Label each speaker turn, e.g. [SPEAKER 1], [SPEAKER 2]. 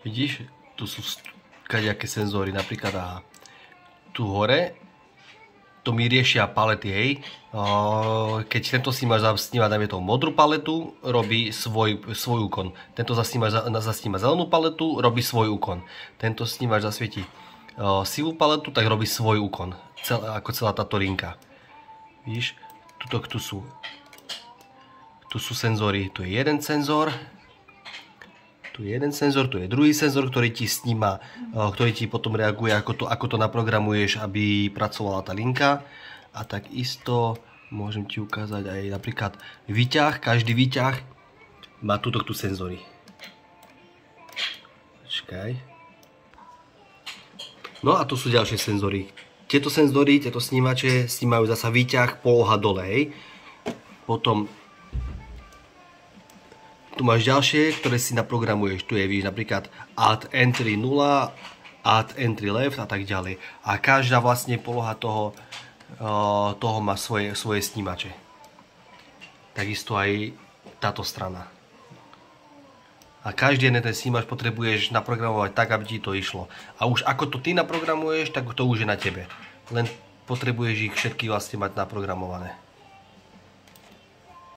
[SPEAKER 1] Vidíš, tu sú kadejaké senzory, napríklad tu hore, to mi riešia palety, hej. Keď tento snímač zasníma, dajme tomu modrú paletu, robí svoj úkon. Tento zasníma zelenú paletu, robí svoj úkon. Tento snímač zasvietí sivú paletu, tak robí svoj úkon. Ako celá táto linka. Vidíš, tu sú senzory, tu je jeden senzor. Tu je jeden senzor, tu je druhý senzor, ktorý ti sníma, ktorý ti potom reaguje, ako to naprogramuješ, aby pracovala tá linka. A takisto môžem ti ukázať aj napríklad výťah. Každý výťah má tu senzory. Počkaj. No a tu sú ďalšie senzory. Tieto senzory, tieto snímače snímajú zasa výťah, poloha dole, hej. Potom tu máš ďalšie, ktoré si naprogramuješ. Tu je, vidíš, napríklad add entry 0, add entry left a tak ďalej. A každá vlastne poloha toho má svoje snímače. Takisto aj táto strana. A každý jeden ten snímač potrebuješ naprogramovať tak, aby ti to išlo. A už ako to ty naprogramuješ, tak to už je na tebe. Len potrebuješ ich všetky vlastne mať naprogramované.